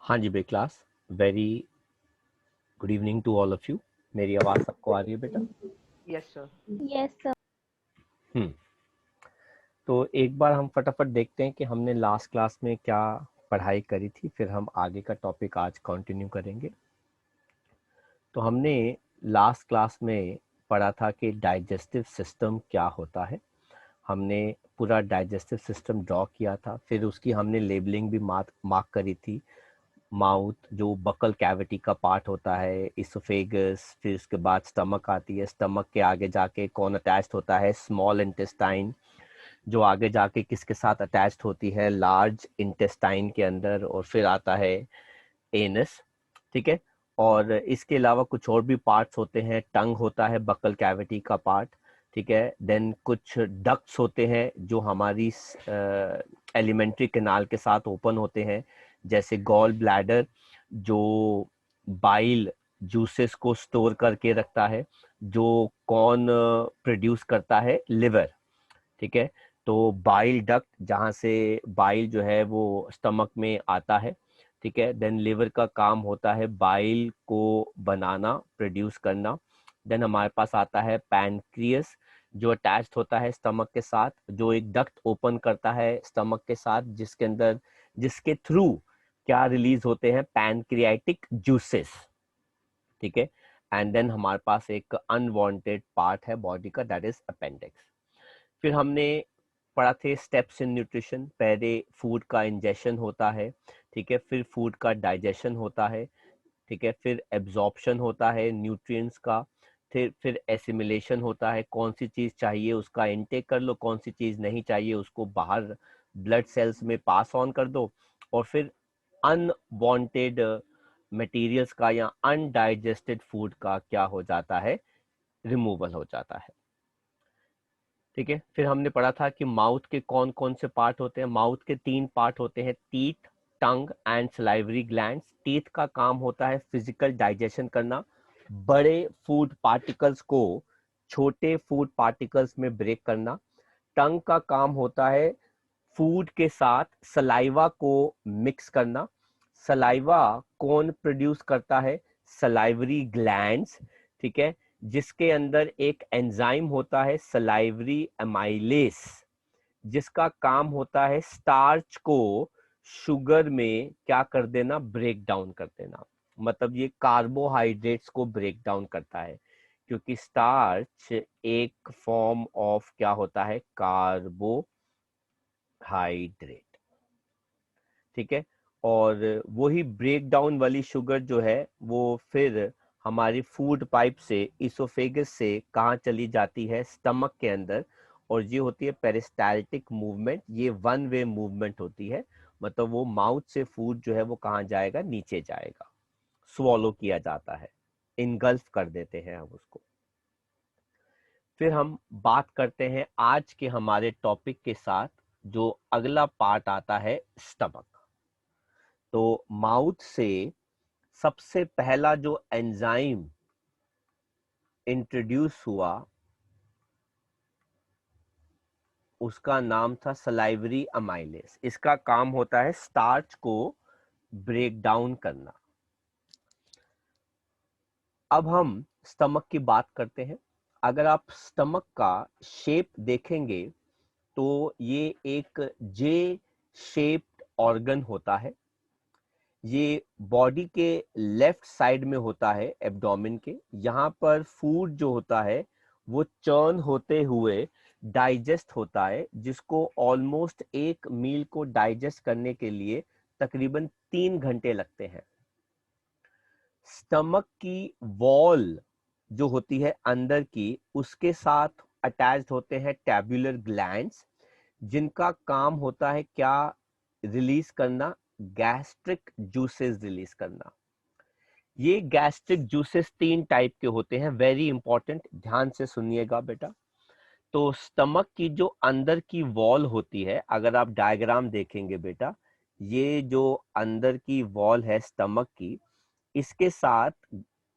हाँ जी बे class. Very good evening to all of you. मेरी आवाज़ सबको आ रही है बेटा? Yes, sir. Yes, sir. हम्म। तो एक बार हम फटाफट देखते हैं कि हमने लास्ट क्लास में क्या पढ़ाई करी थी, फिर हम आगे का टॉपिक आज कंटिन्यू करेंगे। तो हमने लास्ट क्लास में पढ़ा था कि डाइजेस्टिव सिस्टम क्या होता है। हमने पूरा डाइजेस्टिव सिस्टम ड्रॉ किया था, फिर उसकी हमने लेबलिंग भी मार्क करी थी। माउथ जो बकल कैविटी का पार्ट होता है, इसोफेगस, फिर उसके बाद स्टमक आती है। स्टमक के आगे जाके कौन अटैच्ड होता है? स्मॉल इंटेस्टाइन, जो आगे जाके किसके साथ अटैच्ड होती है? लार्ज इंटेस्टाइन के अंदर, और फिर आता है एनस। ठीक है। और इसके अलावा कुछ और भी पार्ट्स होते हैं। टंग होता है बकल कैविटी का पार्ट। ठीक है। देन कुछ डक्ट्स होते हैं जो हमारी एलिमेंट्री कैनाल के साथ ओपन होते हैं, जैसे गॉल ब्लैडर जो बाइल जूसेस को स्टोर करके रखता है, जो कौन प्रोड्यूस करता है? लिवर। ठीक है। तो बाइल डक्ट जहाँ से बाइल जो है वो स्टमक में आता है। ठीक है। देन लिवर का काम होता है बाइल को बनाना, प्रोड्यूस करना। देन हमारे पास आता है पैनक्रियस, जो अटैच्ड होता है स्टमक के साथ, जो एक डक्ट ओपन करता है स्टमक के साथ, जिसके थ्रू क्या रिलीज होते हैं? Pancreatic juices. ठीक है। एंड देन हमारे पास एक अनवांटेड पार्ट है बॉडी का, दैट इज अपेंडिक्स। फिर हमने पढ़ा थे स्टेप्स इन न्यूट्रिशन। पहले फूड का इंजेशन होता है। ठीक है। फिर फूड का डाइजेशन होता है। ठीक है। फिर एब्जॉर्प्शन होता है न्यूट्रिएंट्स का। फिर एसिमिलेशन होता है, कौन सी चीज चाहिए उसका इनटेक कर लो, कौन सी चीज नहीं चाहिए उसको बाहर ब्लड सेल्स में पास ऑन कर दो। और फिर अनवांटेड मटेरियल्स का या अनडाइजेस्टेड फूड का क्या हो जाता है? रिमूवल हो जाता है। ठीक है। फिर हमने पढ़ा था कि माउथ के कौन कौन से पार्ट होते हैं। माउथ के 3 पार्ट होते हैं: teeth, tongue and salivary glands. Teeth का काम होता है फिजिकल डाइजेशन करना, बड़े फूड पार्टिकल्स को छोटे फूड पार्टिकल्स में ब्रेक करना। टंग का काम होता है फूड के साथ सलाइवा को मिक्स करना। सलाइवा कौन प्रोड्यूस करता है? Salivary glands. ठीक है। जिसके अंदर एक एंजाइम होता है सलाइवरी एमाइलेस, जिसका काम होता है स्टार्च को शुगर में क्या कर देना? ब्रेक डाउन कर देना। मतलब ये कार्बोहाइड्रेट्स को ब्रेक डाउन करता है, क्योंकि स्टार्च एक फॉर्म ऑफ क्या होता है? कार्बोहाइड्रेट। ठीक है। और वही ब्रेक डाउन वाली शुगर जो है वो फिर हमारी फूड पाइप से, इसोफेगस से कहाँ चली जाती है? स्टमक के अंदर। और ये होती है पेरिस्टाल्टिक मूवमेंट। ये वन वे मूवमेंट होती है, मतलब वो माउथ से फूड जो है वो कहाँ जाएगा? नीचे जाएगा, स्वॉलो किया जाता है, इनगल्फ कर देते हैं हम उसको। फिर हम बात करते हैं आज के हमारे टॉपिक के साथ, जो अगला पार्ट आता है स्टमक। तो माउथ से सबसे पहला जो एंजाइम इंट्रोड्यूस हुआ उसका नाम था सलाइवरी अमाइलेस। इसका काम होता है स्टार्च को ब्रेक डाउन करना। अब हम स्टमक की बात करते हैं। अगर आप स्टमक का शेप देखेंगे तो ये एक जे शेप्ड ऑर्गन होता है। ये बॉडी के लेफ्ट साइड में होता है, एब्डोमेन के। यहाँ पर फूड जो होता है वो चर्न होते हुए डाइजेस्ट होता है, जिसको ऑलमोस्ट एक मील को डाइजेस्ट करने के लिए तकरीबन 3 घंटे लगते हैं। स्टमक की वॉल जो होती है अंदर की, उसके साथ अटैच्ड होते हैं टैब्यूलर ग्लैंड्स, जिनका काम होता है क्या? रिलीज करना, गैस्ट्रिक जूसेस रिलीज करना। ये गैस्ट्रिक जूसेस 3 टाइप के होते हैं, वेरी इंपॉर्टेंट, ध्यान से सुनिएगा बेटा। तो स्टमक की जो अंदर की वॉल होती है, अगर आप डायग्राम देखेंगे बेटा, ये जो अंदर की वॉल है स्टमक की, इसके साथ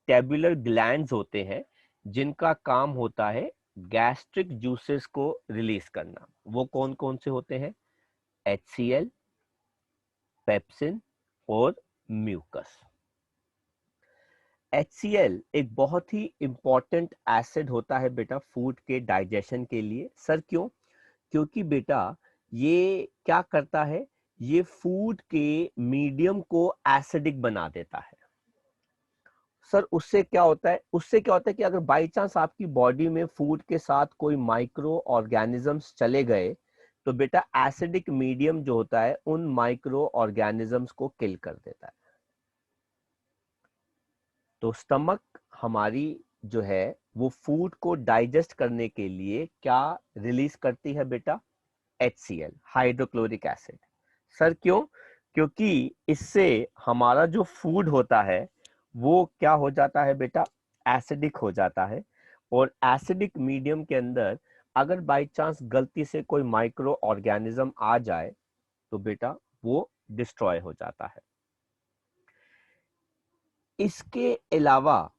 टेबुलर ग्लैंड्स होते हैं, जिनका काम होता है गैस्ट्रिक जूसेस को रिलीज करना। वो कौन कौन से होते हैं? HCl, पेप्सिन और म्यूकस। HCl एक बहुत ही इंपॉर्टेंट एसिड होता है बेटा फूड के डाइजेशन के लिए। सर क्यों? क्योंकि बेटा ये क्या करता है, ये फूड के मीडियम को एसिडिक बना देता है। सर उससे क्या होता है? उससे क्या होता है कि अगर बाई चांस आपकी बॉडी में फूड के साथ कोई माइक्रो ऑर्गेनिजम्स चले गए तो बेटा एसिडिक मीडियम जो होता है उन माइक्रो ऑर्गेनिजम्स को किल कर देता है। तो स्टमक हमारी जो है वो फूड को डाइजेस्ट करने के लिए क्या रिलीज करती है बेटा? HCl, hydrochloric acid. सर क्यों? क्योंकि इससे हमारा जो फूड होता है वो क्या हो जाता है बेटा? एसिडिक हो जाता है। और एसिडिक मीडियम के अंदर अगर बाय चांस गलती से कोई माइक्रो ऑर्गेनिज्म आ जाए तो बेटा वो डिस्ट्रॉय हो जाता है। इसके अलावा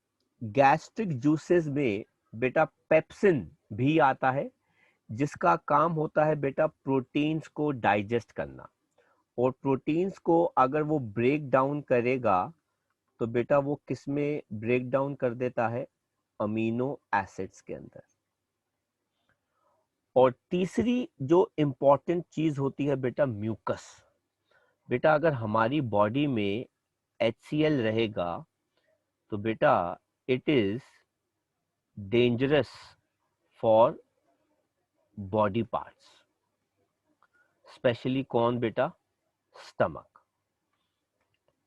गैस्ट्रिक जूसेस में बेटा पेप्सिन भी आता है, जिसका काम होता है बेटा प्रोटीन्स को डाइजेस्ट करना। और प्रोटीन्स को अगर वो ब्रेक डाउन करेगा तो बेटा वो किस में ब्रेक डाउन कर देता है? अमीनो एसिड्स के अंदर। और तीसरी जो इंपॉर्टेंट चीज होती है बेटा म्यूकस। बेटा अगर हमारी बॉडी में HCl रहेगा तो बेटा it is dangerous for body parts, specially कौन बेटा? स्टमक।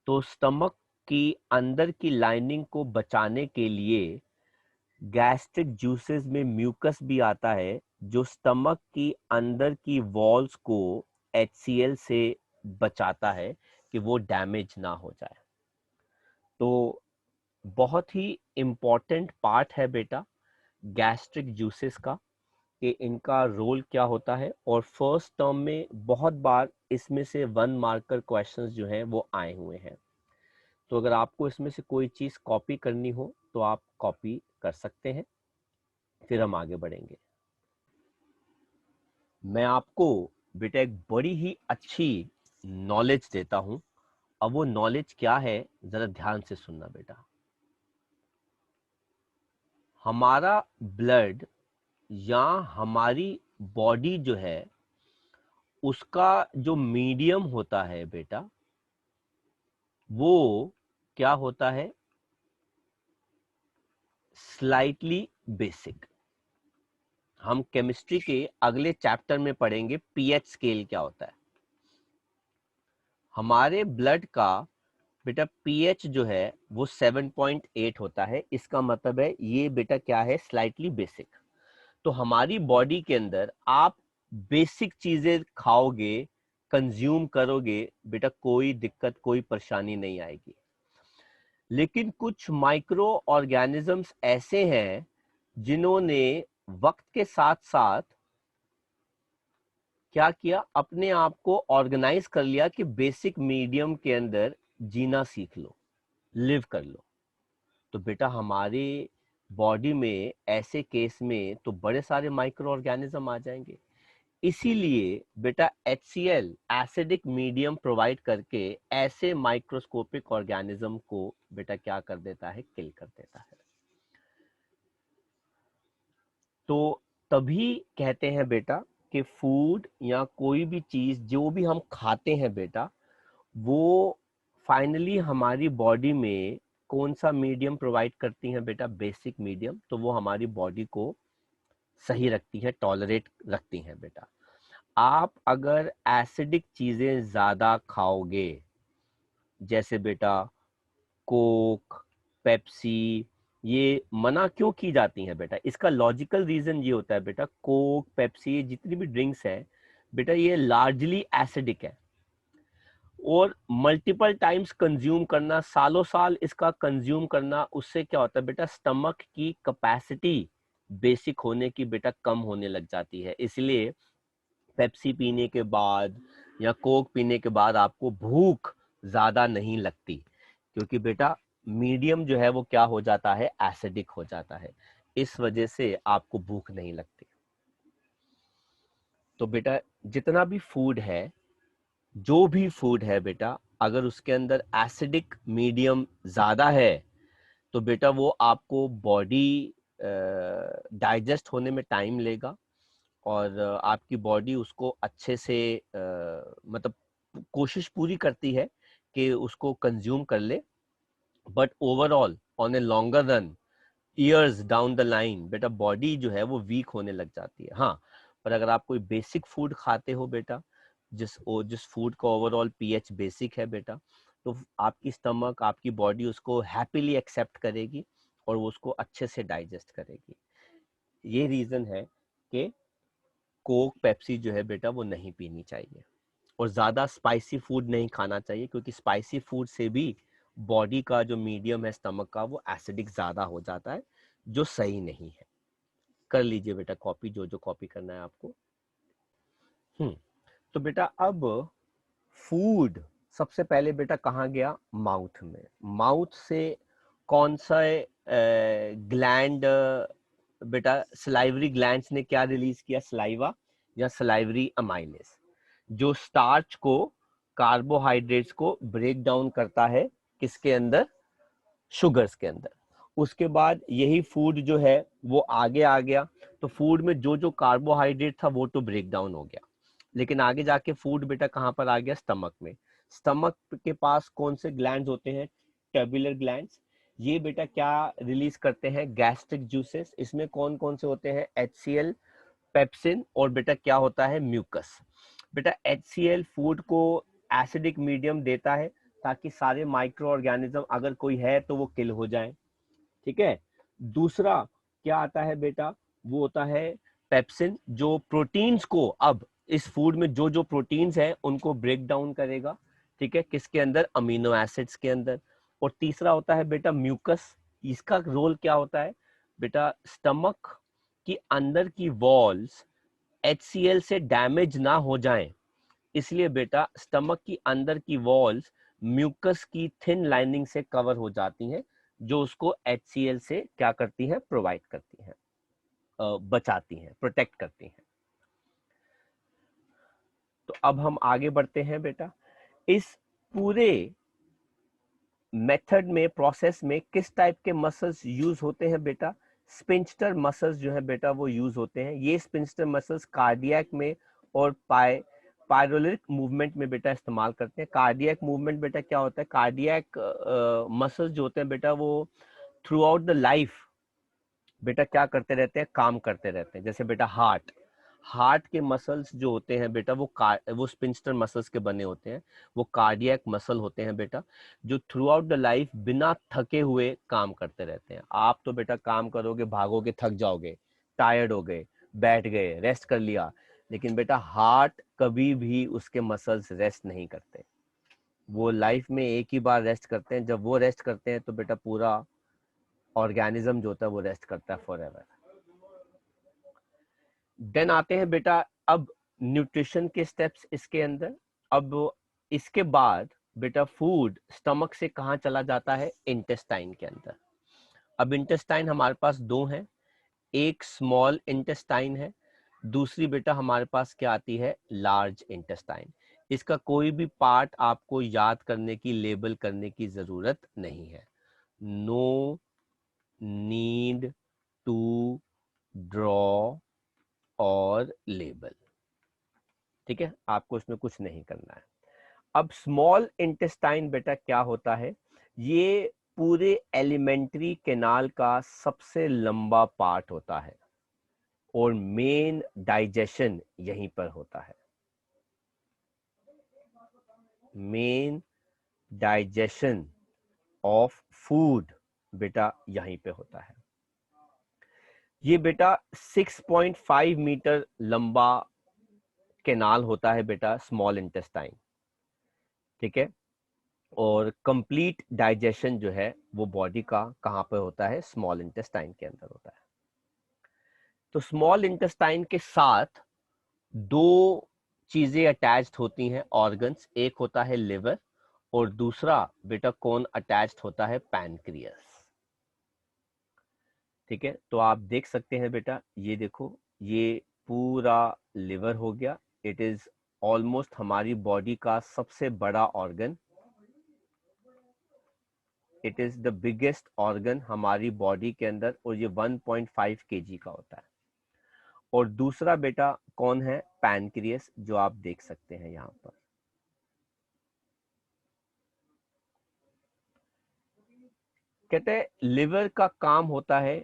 तो स्टमक की अंदर की लाइनिंग को बचाने के लिए गैस्ट्रिक जूसेस में म्यूकस भी आता है जो स्टमक की अंदर की वॉल्स को HCl से बचाता है कि वो डैमेज ना हो जाए। तो बहुत ही इंपॉर्टेंट पार्ट है बेटा गैस्ट्रिक जूसेस का कि इनका रोल क्या होता है। और फर्स्ट टर्म में बहुत बार इसमें से 1 मार्कर क्वेश्चंस जो हैं वो आए हुए हैं। तो अगर आपको इसमें से कोई चीज कॉपी करनी हो तो आप कॉपी कर सकते हैं, फिर हम आगे बढ़ेंगे। मैं आपको बेटा एक बड़ी ही अच्छी नॉलेज देता हूं। अब वो नॉलेज क्या है जरा ध्यान से सुनना बेटा। हमारा ब्लड या हमारी बॉडी जो है उसका जो मीडियम होता है बेटा वो क्या होता है? Slightly basic. हम केमिस्ट्री के अगले चैप्टर में पढ़ेंगे पीएच स्केल क्या होता है। हमारे ब्लड का बेटा पीएच जो है वो 7.8 होता है। इसका मतलब है ये बेटा क्या है? Slightly basic. तो हमारी बॉडी के अंदर आप बेसिक चीजें खाओगे, कंज्यूम करोगे बेटा, कोई दिक्कत कोई परेशानी नहीं आएगी। लेकिन कुछ माइक्रो ऑर्गेनिजम्स ऐसे हैं जिन्होंने वक्त के साथ साथ क्या किया? अपने आप को ऑर्गेनाइज कर लिया कि बेसिक मीडियम के अंदर जीना सीख लो, लिव कर लो। तो बेटा हमारे बॉडी में ऐसे केस में तो बड़े सारे माइक्रो ऑर्गेनिज्म आ जाएंगे। इसीलिए बेटा HCl एसिडिक मीडियम प्रोवाइड करके ऐसे माइक्रोस्कोपिक ऑर्गेनिज्म को बेटा क्या कर देता है? किल कर देता है। तो तभी कहते हैं बेटा कि फूड या कोई भी चीज जो भी हम खाते हैं बेटा वो फाइनली हमारी बॉडी में कौन सा मीडियम प्रोवाइड करती हैं बेटा? Basic medium. तो वो हमारी बॉडी को सही रखती है, टॉलरेट रखती हैं बेटा। आप अगर एसिडिक चीजें ज्यादा खाओगे जैसे बेटा कोक, पेप्सी, ये मना क्यों की जाती हैं बेटा? इसका लॉजिकल रीजन ये होता है बेटा कोक, पेप्सी जितनी भी ड्रिंक्स हैं बेटा ये लार्जली एसिडिक है। और मल्टीपल टाइम्स कंज्यूम करना, सालों साल इसका कंज्यूम करना, उससे क्या होता है बेटा? स्टमक की कैपेसिटी बेसिक होने की बेटा कम होने लग जाती है। इसलिए पेप्सी पीने के बाद या कोक पीने के बाद आपको भूख ज्यादा नहीं लगती, क्योंकि बेटा मीडियम जो है वो क्या हो जाता है? एसिडिक हो जाता है। इस वजह से आपको भूख नहीं लगती। तो बेटा जितना भी फूड है, जो भी फूड है बेटा, अगर उसके अंदर एसिडिक मीडियम ज़्यादा है तो बेटा वो आपको बॉडी डाइजेस्ट होने में टाइम लेगा और आपकी बॉडी उसको अच्छे से मतलब कोशिश पूरी करती है कि उसको कंज्यूम कर ले, but overall on a longer run years down the line बेटा बॉडी जो है वो वीक होने लग जाती है। हाँ, पर अगर आप कोई बेसिक फूड खाते हो बेटा, जिस फूड का ओवरऑल पीएच बेसिक है बेटा, तो आपकी स्टमक, आपकी बॉडी उसको हैप्पीली एक्सेप्ट करेगी और वो उसको अच्छे से डाइजेस्ट करेगी। ये रीजन है कि कोक पेप्सी जो है बेटा वो नहीं पीनी चाहिए और ज़्यादा स्पाइसी फूड नहीं खाना चाहिए, क्योंकि स्पाइसी फूड से भी बॉडी का जो मीडियम है स्टमक का वो एसिडिक ज़्यादा हो जाता है, जो सही नहीं है। कर लीजिए बेटा कॉपी, जो जो कॉपी करना है आपको। तो बेटा अब फूड सबसे पहले बेटा कहाँ गया? माउथ में। माउथ से कौन सा ग्लैंड बेटा, सलाइवरी ग्लैंड्स ने क्या रिलीज किया? सलाइवा या सलाइवरी अमाइलेज, जो स्टार्च को, कार्बोहाइड्रेट्स को ब्रेक डाउन करता है किसके अंदर? शुगर्स के अंदर। उसके बाद यही फूड जो है वो आगे आ गया, तो फूड में जो जो कार्बोहाइड्रेट था वो तो ब्रेक डाउन हो गया, लेकिन आगे जाके फूड बेटा कहाँ पर आ गया? स्टमक में। स्टमक के पास कौन से ग्लैंड्स होते हैं? Tubular glands. ये बेटा क्या रिलीज करते हैं? Gastric juices. इसमें कौन कौन से होते हैं? HCl, पेप्सिन और बेटा क्या होता है? म्यूकस। बेटा HCl फूड को एसिडिक मीडियम देता है ताकि सारे माइक्रो ऑर्गेनिज्म अगर कोई है तो वो किल हो जाए, ठीक है। दूसरा क्या आता है बेटा? वो होता है पेप्सिन, जो प्रोटीन्स को, अब इस फूड में जो जो प्रोटीन्स हैं उनको ब्रेक डाउन करेगा, ठीक है, किसके अंदर? अमीनो एसिड्स के अंदर। और तीसरा होता है बेटा म्यूकस। इसका रोल क्या होता है बेटा? स्टमक की अंदर की वॉल्स HCl से डैमेज ना हो जाएं, इसलिए बेटा स्टमक की अंदर की वॉल्स म्यूकस की थिन लाइनिंग से कवर हो जाती हैं, जो उसको HCl से क्या करती हैं? प्रोवाइड करती हैं, बचाती हैं, प्रोटेक्ट करती हैं। तो अब हम आगे बढ़ते हैं बेटा। इस पूरे मेथड में, प्रोसेस में किस टाइप के मसल्स यूज होते हैं बेटा? स्पिंस्टर मसल्स जो है बेटा वो यूज होते हैं। ये स्पिंस्टर मसल्स कार्डियक में और पायरोलिक मूवमेंट में बेटा इस्तेमाल करते हैं। कार्डियक मूवमेंट बेटा क्या होता है? कार्डियक मसल्स जो होते हैं बेटा वो थ्रू आउट द लाइफ बेटा क्या करते रहते हैं? काम करते रहते हैं। जैसे बेटा हार्ट के मसल्स जो होते हैं बेटा वो स्पिंस्टर मसल्स के बने होते हैं, वो कार्डियक मसल होते हैं बेटा, जो थ्रू आउट द लाइफ बिना थके हुए काम करते रहते हैं। आप तो बेटा काम करोगे, भागोगे, थक जाओगे, टायर्ड हो गए, बैठ गए, रेस्ट कर लिया, लेकिन बेटा हार्ट कभी भी उसके मसल्स रेस्ट नहीं करते। वो लाइफ में एक ही बार रेस्ट करते हैं। जब वो रेस्ट करते हैं तो बेटा पूरा ऑर्गेनिज्म जो होता है वो रेस्ट करता है फॉर एवर। देन आते हैं बेटा अब न्यूट्रिशन के स्टेप्स इसके अंदर। अब इसके बाद बेटा फूड स्टमक से कहाँ चला जाता है? इंटेस्टाइन के अंदर। अब इंटेस्टाइन हमारे पास दो हैं, एक स्मॉल इंटेस्टाइन है, दूसरी बेटा हमारे पास क्या आती है? Large intestine. इसका कोई भी पार्ट आपको याद करने की, लेबल करने की जरूरत नहीं है। नो नीड टू ड्रॉ और लेबल, ठीक है, आपको इसमें कुछ नहीं करना है। अब स्मॉल इंटेस्टाइन बेटा क्या होता है? ये पूरे एलिमेंट्री कैनाल का सबसे लंबा पार्ट होता है और मेन डाइजेशन यहीं पर होता है। मेन डाइजेशन ऑफ फूड बेटा यहीं पे होता है। ये बेटा 6.5 मीटर लंबा कैनाल होता है बेटा स्मॉल इंटेस्टाइन, ठीक है। और कंप्लीट डाइजेशन जो है वो बॉडी का कहाँ पे होता है? स्मॉल इंटेस्टाइन के अंदर होता है। तो स्मॉल इंटेस्टाइन के साथ दो चीजें अटैच्ड होती हैं, ऑर्गन्स। एक होता है लिवर और दूसरा बेटा कौन अटैच्ड होता है? पैनक्रियास, ठीक है। तो आप देख सकते हैं बेटा, ये देखो, ये पूरा लिवर हो गया। इट इज ऑलमोस्ट हमारी बॉडी का सबसे बड़ा organ, it is the biggest organ हमारी बॉडी के अंदर, और ये 1.5 kg का होता है। और दूसरा बेटा कौन है? पैनक्रियस, जो आप देख सकते हैं यहां पर। कहते हैं लिवर का काम होता है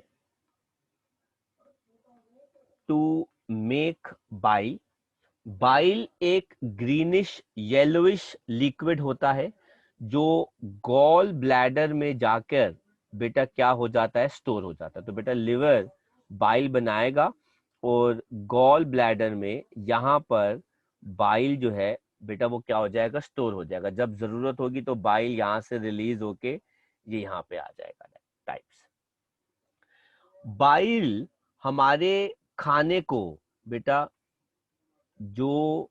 टू मेक बाइल। बाइल एक ग्रीनिश येलोइश लिक्विड होता है जो गॉल ब्लैडर में जाकर बेटा क्या हो जाता है? स्टोर हो जाता है। तो बेटा लिवर बाइल बनाएगा और गॉल ब्लैडर में यहाँ पर बाइल जो है बेटा वो क्या हो जाएगा? स्टोर हो जाएगा। जब जरूरत होगी तो बाइल यहाँ से रिलीज होके ये यहाँ पे आ जाएगा। टाइप्स बाइल हमारे खाने को बेटा जो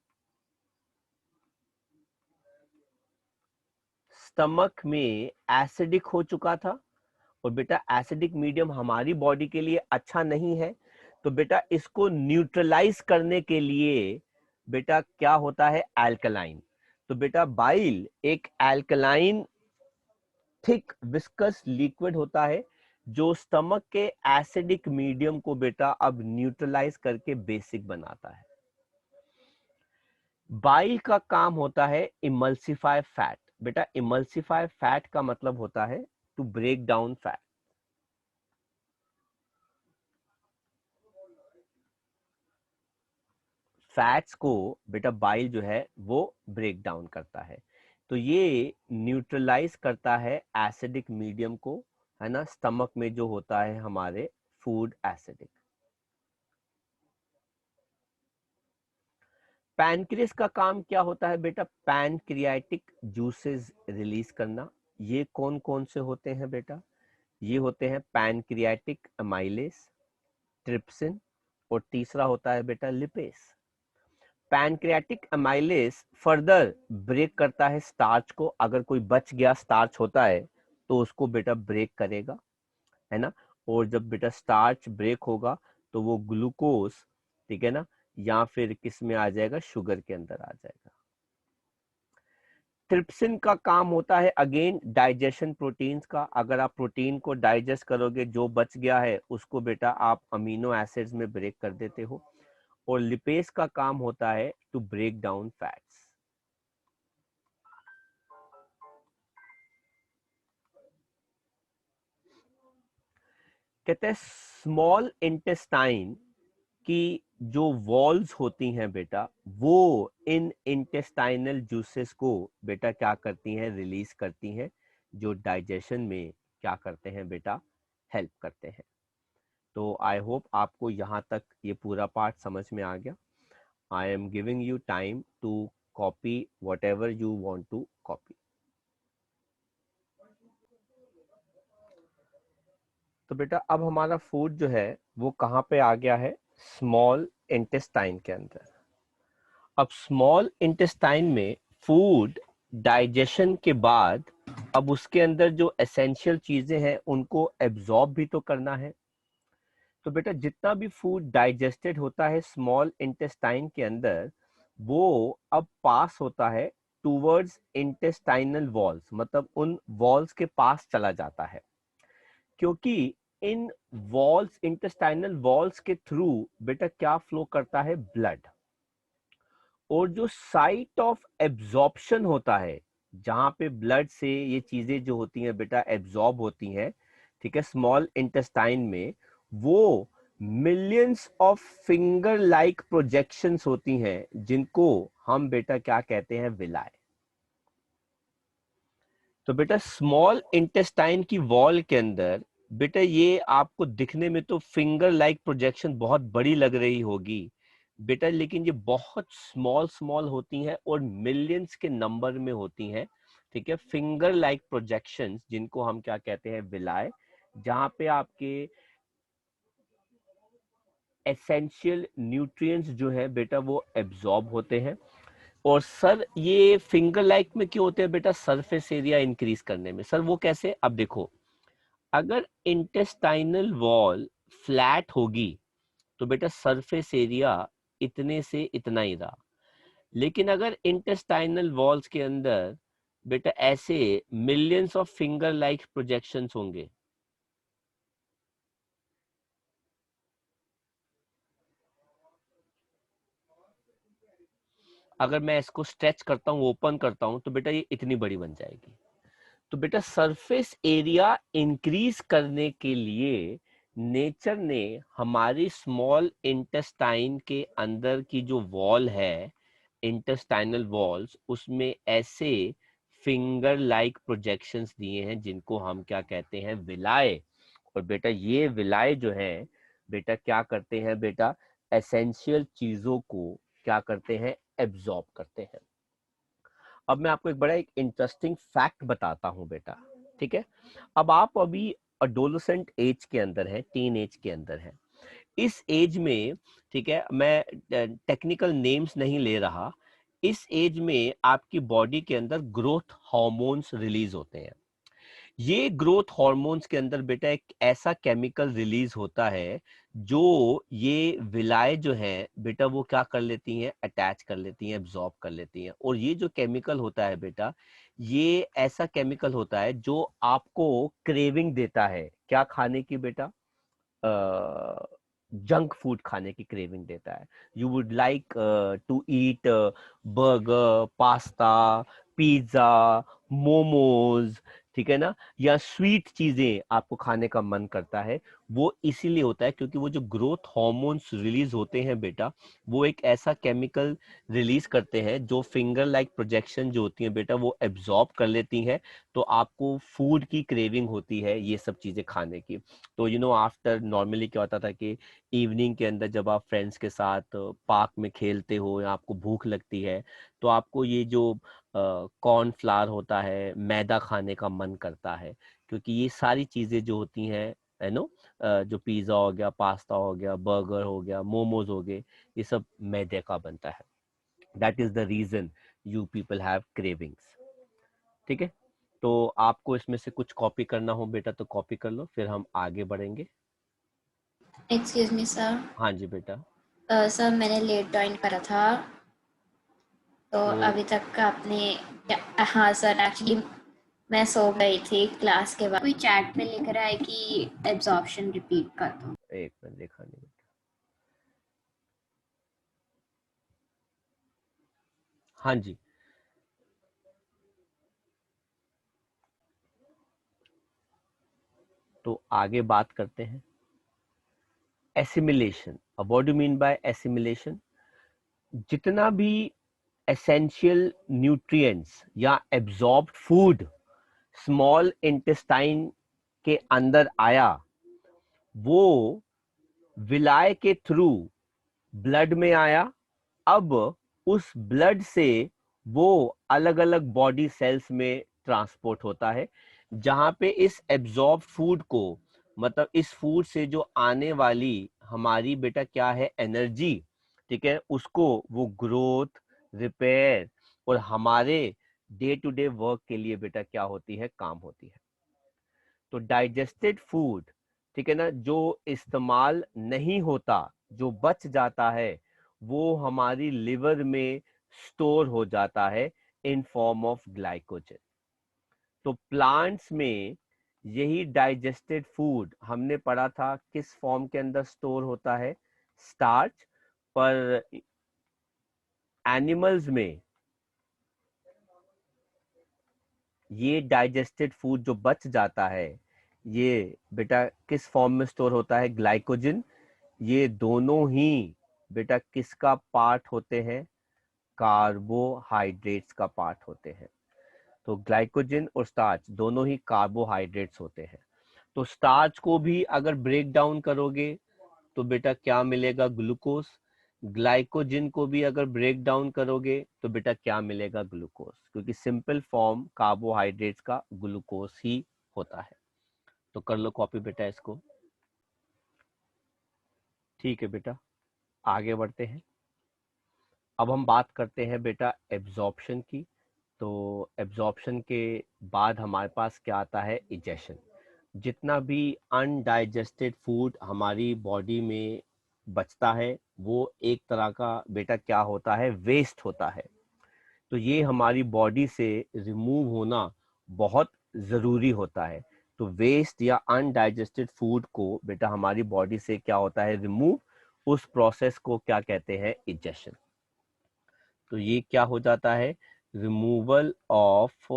स्टमक में एसिडिक हो चुका था, और बेटा एसिडिक मीडियम हमारी बॉडी के लिए अच्छा नहीं है, तो बेटा इसको न्यूट्रलाइज करने के लिए बेटा क्या होता है? एल्कलाइन। तो बेटा बाइल एक एल्कलाइन थिक विस्कस लिक्विड होता है जो स्टमक के एसिडिक मीडियम को बेटा अब न्यूट्रलाइज करके बेसिक बनाता है। बाइल का काम होता है इमल्सिफाई फैट। बेटा इमल्सिफाई फैट का मतलब होता है to break down fat. Fats को बेटा बाइल जो है वो ब्रेक डाउन करता है। तो ये न्यूट्रलाइज करता है एसिडिक मीडियम को, है ना, स्टमक में जो होता है हमारे फूड एसिडिक। पैनक्रियास का काम क्या होता है बेटा? पैनक्रियाटिक जूसेस रिलीज करना। ये कौन कौन से होते हैं बेटा? ये होते हैं पैनक्रियाटिक अमाइलेस, ट्रिप्सिन, और तीसरा होता है बेटा lipase. Pancreatic amylase further break करता है स्टार्च को। अगर कोई बच गया स्टार्च होता है तो उसको बेटा ब्रेक करेगा, है ना। और जब बेटा स्टार्च ब्रेक होगा तो वो ग्लूकोज, ठीक है ना, या फिर किस में आ जाएगा? शुगर के अंदर आ जाएगा। ट्रिप्सिन का काम होता है अगेन डाइजेशन प्रोटीन्स का। अगर आप प्रोटीन को डाइजेस्ट करोगे, जो बच गया है उसको बेटा आप अमीनो एसिड्स में ब्रेक कर देते हो। और लिपेस का काम होता है टू ब्रेक डाउन फैट्स। कहते हैं स्मॉल इंटेस्टाइन की जो वॉल्स होती हैं बेटा, वो इन इंटेस्टाइनल जूसेस को बेटा क्या करती हैं? रिलीज करती हैं, जो डाइजेशन में क्या करते हैं बेटा? हेल्प करते हैं। तो आई होप आपको यहाँ तक ये पूरा पार्ट समझ में आ गया। I am giving you time to copy whatever you want to copy. तो बेटा अब हमारा फूड जो है वो कहाँ पे आ गया है? स्मॉल इंटेस्टाइन के अंदर। अब स्मॉल इंटेस्टाइन में फूड डाइजेशन के बाद अब उसके अंदर जो एसेंशियल चीजें हैं उनको एब्जॉर्ब भी तो करना है। तो बेटा जितना भी फूड डाइजेस्टेड होता है स्मॉल इंटेस्टाइन के अंदर, वो अब पास होता है टूवर्ड्स इंटेस्टाइनल वॉल्स, मतलब उन वॉल्स के पास चला जाता है। क्योंकि इन वॉल्स, इंटेस्टाइनल वॉल्स के थ्रू बेटा क्या फ्लो करता है? ब्लड। और जो साइट ऑफ एब्जॉर्प्शन होता है, जहां पे ब्लड से ये चीजें जो होती हैं बेटा एब्जॉर्ब होती हैं, ठीक है, स्मॉल इंटेस्टाइन में, वो millions of finger like projections होती हैं, जिनको हम बेटा क्या कहते हैं? विलाय। तो बेटा स्मॉल इंटेस्टाइन की वॉल के अंदर बेटा ये आपको दिखने में तो फिंगर लाइक प्रोजेक्शन बहुत बड़ी लग रही होगी बेटा, लेकिन ये बहुत स्मॉल स्मॉल होती हैं और मिलियंस के नंबर में होती हैं, ठीक है। फिंगर लाइक प्रोजेक्शंस जिनको हम क्या कहते हैं? विलाय, जहां पे आपके एसेंशियल न्यूट्रिएंट्स जो है बेटा वो एब्जॉर्ब होते हैं। और सर ये फिंगर लाइक में क्यों होते हैं बेटा? सरफेस एरिया इंक्रीज करने में। सर वो कैसे? अब देखो, अगर इंटेस्टाइनल वॉल फ्लैट होगी तो बेटा सरफेस एरिया इतने से इतना ही रहा। लेकिन अगर इंटेस्टाइनल वॉल्स के अंदर बेटा ऐसे millions of finger like projections होंगे। अगर मैं इसको स्ट्रेच करता हूं, ओपन करता हूं, तो बेटा ये इतनी बड़ी बन जाएगी। तो बेटा सरफेस एरिया इंक्रीज करने के लिए नेचर ने हमारी स्मॉल इंटेस्टाइन के अंदर की जो वॉल है, इंटेस्टाइनल वॉल्स, उसमें ऐसे फिंगर लाइक प्रोजेक्शंस दिए हैं जिनको हम क्या कहते हैं, विलाय। और बेटा ये विलाय जो है बेटा क्या करते हैं, बेटा एसेंशियल चीजों को क्या करते हैं, एब्जॉर्ब करते हैं। अब मैं आपको एक बड़ा एक इंटरेस्टिंग फैक्ट बताता हूं बेटा, ठीक है। अब आप अभी अडोलेसेंट एज के अंदर है, टीन एज के अंदर है। इस एज में, ठीक है, मैं टेक्निकल नेम्स नहीं ले रहा, इस एज में आपकी बॉडी के अंदर ग्रोथ हार्मोन्स रिलीज होते हैं। ये ग्रोथ हार्मोन्स के अंदर बेटा एक ऐसा केमिकल रिलीज होता है जो ये विलाय जो है बेटा वो क्या कर लेती हैं, अटैच कर लेती हैं, एब्जॉर्ब कर लेती हैं। और ये जो केमिकल होता है बेटा, ये ऐसा केमिकल होता है जो आपको क्रेविंग देता है क्या खाने की बेटा, जंक फूड खाने की क्रेविंग देता है। You would like to eat burger, pasta, pizza, momos, ठीक है ना, या स्वीट चीजें आपको खाने का मन करता है। वो इसीलिए होता है क्योंकि वो जो ग्रोथ हार्मोन्स रिलीज होते हैं बेटा, वो एक ऐसा केमिकल रिलीज करते हैं जो फिंगर लाइक प्रोजेक्शन जो होती है बेटा वो एब्जॉर्ब कर लेती हैं। तो आपको फूड की क्रेविंग होती है ये सब चीजें खाने की। तो आफ्टर नॉर्मली क्या होता था कि इवनिंग के अंदर जब आप फ्रेंड्स के साथ पार्क में खेलते हो या आपको भूख लगती है, तो आपको ये जो कॉर्न फ्लावर होता है, मैदा खाने का मन करता है। क्योंकि ये सारी चीजें जो होती हैं, है नो, जो पिज्जा हो गया, पास्ता हो गया, बर्गर हो गया, मोमोज हो गए, ये सब मैदे का बनता है। That is the reason you people have cravings. ठीक है, तो आपको इसमें से कुछ कॉपी करना हो बेटा तो कॉपी कर लो, फिर हम आगे बढ़ेंगे। Excuse me sir. हाँ जी बेटा। सर मैंने लेट ज्वाइन करा था, तो तो अभी तक का आपने हाँ सर, एक्चुअली मैं सो गई थी क्लास के बाद। कोई चैट में लिख रहा है कि एब्जॉर्प्शन रिपीट कर दो। एक मिनट, देखा नहीं बेटा। हाँ जी, तो आगे बात करते हैं एसिमिलेशन। अब what do mean by assimilation? जितना भी एसेंशियल न्यूट्रिएंट्स या एब्जॉर्ब्ड फूड स्मॉल इंटेस्टाइन के अंदर आया, वो विलाय के थ्रू ब्लड में आया। अब उस ब्लड से वो अलग अलग बॉडी सेल्स में ट्रांसपोर्ट होता है, जहां पे इस एब्जॉर्ब फूड को, मतलब इस फूड से जो आने वाली हमारी बेटा क्या है, एनर्जी, ठीक है, उसको वो ग्रोथ, रिपेयर और हमारे डे टू डे वर्क के लिए बेटा क्या होती है, काम होती है। तो डाइजेस्टेड फूड, ठीक है ना, जो इस्तेमाल नहीं होता, जो बच जाता है, वो हमारी लिवर में स्टोर हो जाता है इन फॉर्म ऑफ ग्लाइकोजन। तो प्लांट्स में यही डाइजेस्टेड फूड हमने पढ़ा था किस फॉर्म के अंदर स्टोर होता है, स्टार्च। पर एनिमल्स में ये डाइजेस्टेड फूड जो बच जाता है, ये बेटा किस फॉर्म में स्टोर होता है, ग्लाइकोजन। ये दोनों ही बेटा किसका पार्ट होते हैं, कार्बोहाइड्रेट्स का पार्ट होते हैं। तो ग्लाइकोजन और स्टार्च दोनों ही कार्बोहाइड्रेट्स होते हैं। तो स्टार्च को भी अगर ब्रेक डाउन करोगे तो बेटा क्या मिलेगा, ग्लूकोज। ग्लाइकोजन को भी अगर ब्रेक डाउन करोगे तो बेटा क्या मिलेगा, ग्लूकोज, क्योंकि सिंपल फॉर्म कार्बोहाइड्रेट्स का ग्लूकोज ही होता है। तो कर लो कॉपी बेटा इसको। ठीक है बेटा, आगे बढ़ते हैं। अब हम बात करते हैं बेटा एब्जॉर्प्शन की। तो एब्जॉर्प्शन के बाद हमारे पास क्या आता है, इजेशन। जितना भी अनडाइजेस्टेड फूड हमारी बॉडी में बचता है, वो एक तरह का बेटा क्या होता है, वेस्ट होता है। तो ये हमारी बॉडी से रिमूव होना बहुत जरूरी होता है। तो वेस्ट या अनडाइजेस्टेड फूड को बेटा हमारी बॉडी से क्या होता है, रिमूव। उस प्रोसेस को क्या कहते हैं, इजेशन। तो ये क्या हो जाता है, रिमूवल ऑफ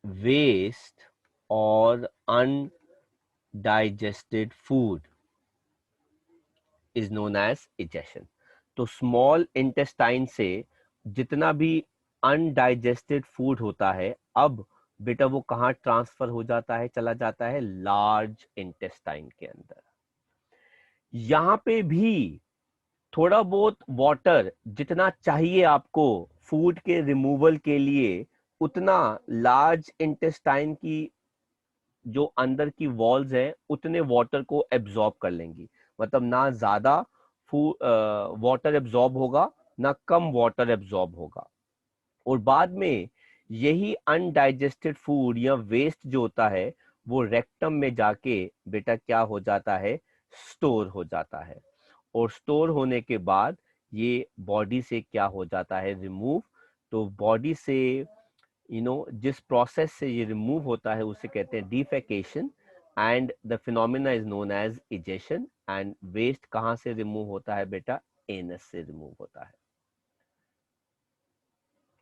वेस्ट और undigested food is known as egestion. तो स्मॉल इंटेस्टाइन से जितना भी अनडाइजेस्टेड फूड होता है, अब बेटा वो कहाँ ट्रांसफर हो जाता है, चला जाता है लार्ज इंटेस्टाइन के अंदर। यहाँ पे भी थोड़ा बहुत वाटर जितना चाहिए आपको फूड के रिमूवल के लिए, उतना लार्ज इंटेस्टाइन की जो अंदर की वॉल्स हैं उतने वाटर को एब्जॉर्ब कर लेंगी। मतलब ना ज्यादा वाटर एब्जॉर्ब होगा, ना कम वाटर एब्जॉर्ब होगा। और बाद में यही अनडाइजेस्टेड फूड या वेस्ट जो होता है वो रेक्टम में जाके बेटा क्या हो जाता है, स्टोर हो जाता है। और स्टोर होने के बाद ये बॉडी से क्या हो जाता है, रिमूव। तो बॉडी से जिस प्रोसेस से ये रिमूव होता है उसे कहते हैं defecation, and the phenomena is known as egestion. And waste कहाँ से रिमूव होता है बेटा, एनस से रिमूव होता है।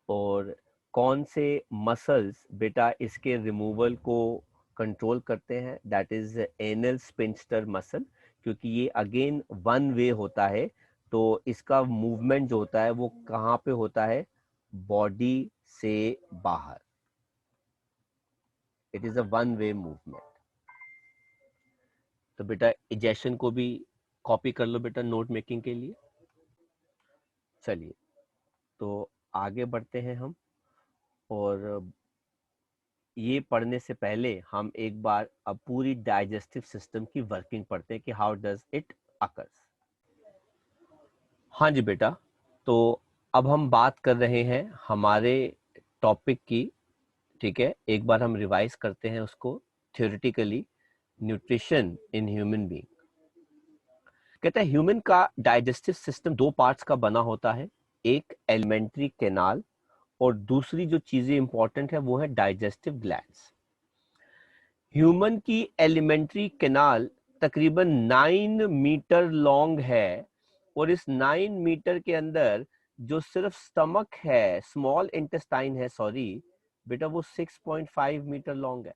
और कौन से मसल्स बेटा इसके रिमूवल को कंट्रोल करते हैं, that is anal sphincter muscle. क्योंकि ये अगेन वन वे होता है, तो इसका मूवमेंट जो होता है वो कहाँ पे होता है, बॉडी से बाहर। It is a one way movement. तो बेटा इजेशन को भी कॉपी कर लो बेटा नोट मेकिंग के लिए। चलिए तो आगे बढ़ते हैं हम। और ये पढ़ने से पहले हम एक बार अब पूरी डाइजेस्टिव सिस्टम की वर्किंग पढ़ते हैं कि हाउ डज इट अकर्स। हाँ जी बेटा, तो अब हम बात कर रहे हैं हमारे टॉपिक की। ठीक है, एक बार हम रिवाइज करते हैं उसको theoretically. Nutrition in human being. कहते हैं ह्यूमन का डाइजेस्टिव सिस्टम दो पार्ट्स का बना होता है, एक एलिमेंट्री कैनाल और दूसरी जो चीजें इंपॉर्टेंट है वो है डाइजेस्टिव ग्लैंड्स। ह्यूमन की एलिमेंट्री कैनाल तकरीबन 9 मीटर लॉन्ग है, और इस 9 मीटर के अंदर जो सिर्फ स्टमक है, स्मॉल इंटेस्टाइन है, सॉरी बेटा, वो 6.5 मीटर लॉन्ग है।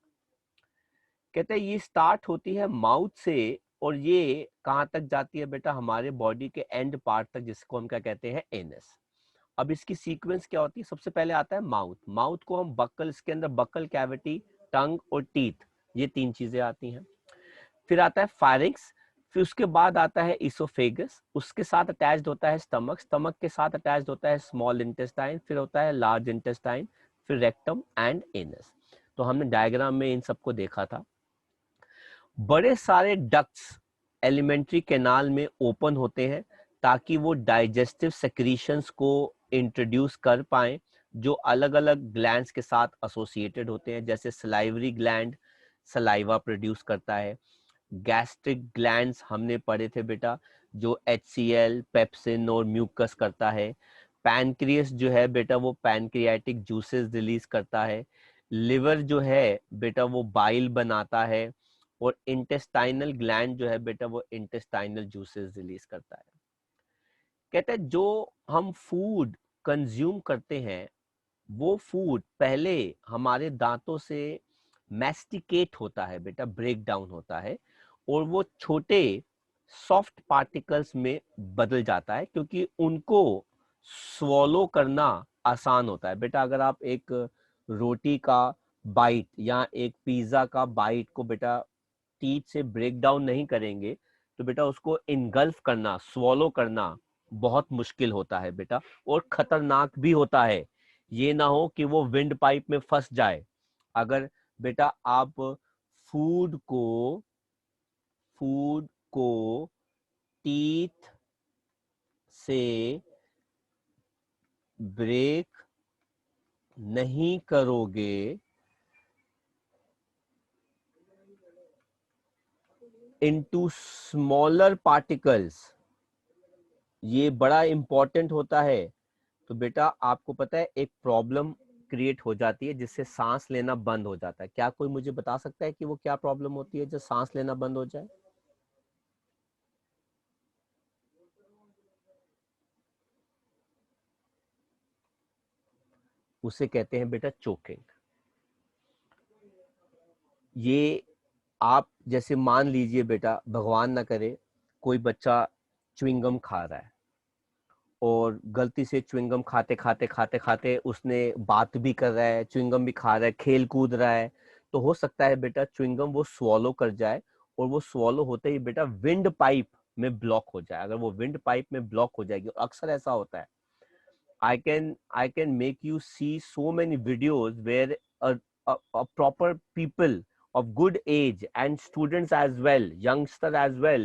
कहते हैं ये स्टार्ट होती है माउथ से और ये कहाँ तक जाती है बेटा, हमारे बॉडी के एंड पार्ट तक, जिसको हम क्या कहते हैं, एनस। अब इसकी सीक्वेंस क्या होती है, सबसे पहले आता है माउथ। माउथ को हम बक्कल, इसके अंदर बक्कल कैविटी, टंग और टीथ, ये तीन चीजें आती हैं। फिर आता है फायरिंग्स, फिर उसके बाद आता है इसोफेगस, उसके साथ अटैच्ड होता है स्टमक, स्टमक के साथ अटैच्ड होता है स्मॉल इंटेस्टाइन, फिर होता है लार्ज इंटेस्टाइन, फिर रेक्टम एंड एनस। तो हमने डायग्राम में इन सबको देखा था। बड़े सारे डक्ट्स एलिमेंट्री कैनाल में ओपन होते हैं ताकि वो डाइजेस्टिव सेक्रीशंस को इंट्रोड्यूस कर पाए जो अलग अलग ग्लैंड्स के साथ एसोसिएटेड होते हैं। जैसे सलाइवरी ग्लैंड सलाइवा प्रोड्यूस करता है, गैस्ट्रिक ग्लैंड्स हमने पढ़े थे बेटा, जो HCl, पेप्सिन और म्यूकस करता है। पैनक्रियस जो है बेटा वो पैनक्रियाटिक जूसेस रिलीज करता है। लिवर जो है बेटा वो बाइल बनाता है, और इंटेस्टाइनल ग्लैंड जो है बेटा वो इंटेस्टाइनल जूसेस रिलीज करता है। कहते हैं जो हम फूड कंज्यूम करते हैं वो फूड पहले हमारे दांतों से मैस्टिकेट होता है बेटा, ब्रेक डाउन होता है, और वो छोटे सॉफ्ट पार्टिकल्स में बदल जाता है, क्योंकि उनको स्वॉलो करना आसान होता है बेटा। अगर आप एक रोटी का बाइट या एक पिज्जा का बाइट को बेटा टीथ से ब्रेक डाउन नहीं करेंगे तो बेटा उसको इनगल्फ करना, स्वॉलो करना बहुत मुश्किल होता है बेटा, और खतरनाक भी होता है। ये ना हो कि वो विंड पाइप में फंस जाए। अगर बेटा आप फूड को फूड को टीथ से ब्रेक नहीं करोगे इनटू स्मॉलर पार्टिकल्स, ये बड़ा इंपॉर्टेंट होता है। तो बेटा आपको पता है एक प्रॉब्लम क्रिएट हो जाती है जिससे सांस लेना बंद हो जाता है। क्या कोई मुझे बता सकता है कि वो क्या प्रॉब्लम होती है जो सांस लेना बंद हो जाए? उसे कहते हैं बेटा चोकिंग। ये आप जैसे मान लीजिए बेटा, भगवान ना करे, कोई बच्चा च्युइंगम खा रहा है और गलती से च्युइंगम खाते खाते खाते खाते उसने बात भी कर रहा है, च्युइंगम भी खा रहा है, खेल कूद रहा है, तो हो सकता है बेटा च्युइंगम वो स्वॉलो कर जाए और वो स्वॉलो होते ही बेटा विंड पाइप में ब्लॉक हो जाए। अगर वो विंड पाइप में ब्लॉक हो जाएगी, और अक्सर ऐसा होता है, I can make you see so many videos where a proper people of good age and students as well, youngster as well,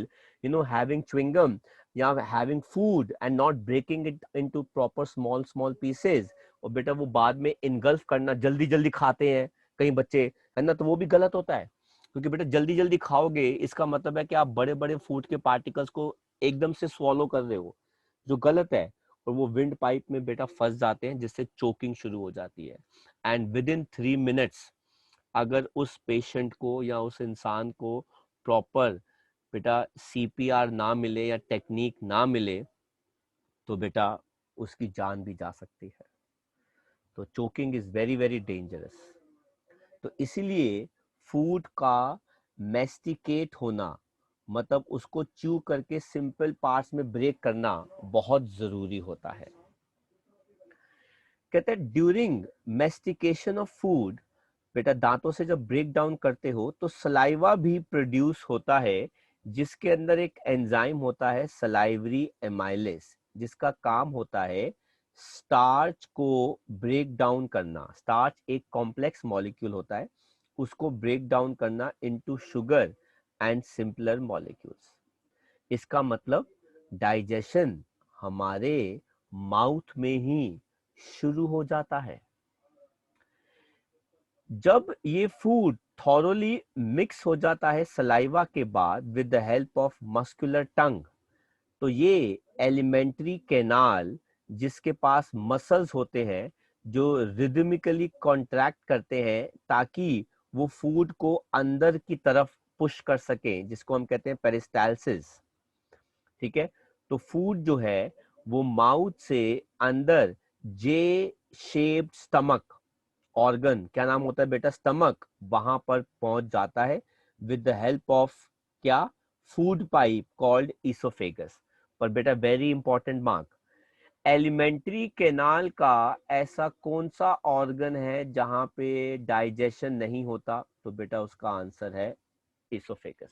having chewing gum, yeah, having food and not breaking it into proper small pieces, और बेटा वो बाद में engulf करना, जल्दी जल्दी खाते हैं कई बच्चे, है ना, तो वो भी गलत होता है। क्योंकि बेटा जल्दी जल्दी खाओगे इसका मतलब है कि आप बड़े बड़े फूड के पार्टिकल्स को एकदम से स्वॉलो कर रहे हो, जो गलत है, और वो विंड पाइप में बेटा फंस जाते हैं जिससे चोकिंग शुरू हो जाती है। एंड विद इन 3 मिनट्स अगर उस पेशेंट को या उस इंसान को प्रॉपर बेटा सीपीआर ना मिले या टेक्निक ना मिले तो बेटा उसकी जान भी जा सकती है। तो choking is very very dangerous. तो इसीलिए फूड का मेस्टिकेट होना, मतलब उसको च्यू करके सिंपल पार्ट्स में ब्रेक करना बहुत जरूरी होता है। कहते हैं ड्यूरिंग मेस्टिकेशन ऑफ फूड, बेटा दांतों से जब ब्रेक डाउन करते हो तो सलाइवा भी प्रोड्यूस होता है, जिसके अंदर एक एंजाइम होता है सलाइवरी एमाइलेस, जिसका काम होता है स्टार्च को ब्रेक डाउन करना। स्टार्च एक कॉम्प्लेक्स मॉलिक्यूल होता है, उसको ब्रेक डाउन करना into sugar and simpler molecules. इसका मतलब डाइजेशन हमारे माउथ में ही शुरू हो जाता है। जब ये फूड थॉरोली मिक्स हो जाता है सलाइवा के बाद with the help of muscular tongue, तो ये एलिमेंट्री कैनाल जिसके पास मसल्स होते हैं जो रिदमिकली कॉन्ट्रैक्ट करते हैं ताकि वो फूड को अंदर की तरफ पुश कर सकें, जिसको हम कहते हैं पेरिस्टालसिस। ठीक है, तो फूड जो है वो माउथ से अंदर जे शेप्ड स्टमक ऑर्गन, क्या नाम होता है बेटा, स्टमक, वहां पर पहुंच जाता है विद द हेल्प ऑफ क्या, फूड पाइप कॉल्ड इसोफेगस। पर बेटा very important mark, alimentary canal का ऐसा कौन सा ऑर्गन है जहां पे डाइजेशन नहीं होता? तो बेटा उसका आंसर है इसोफेगस।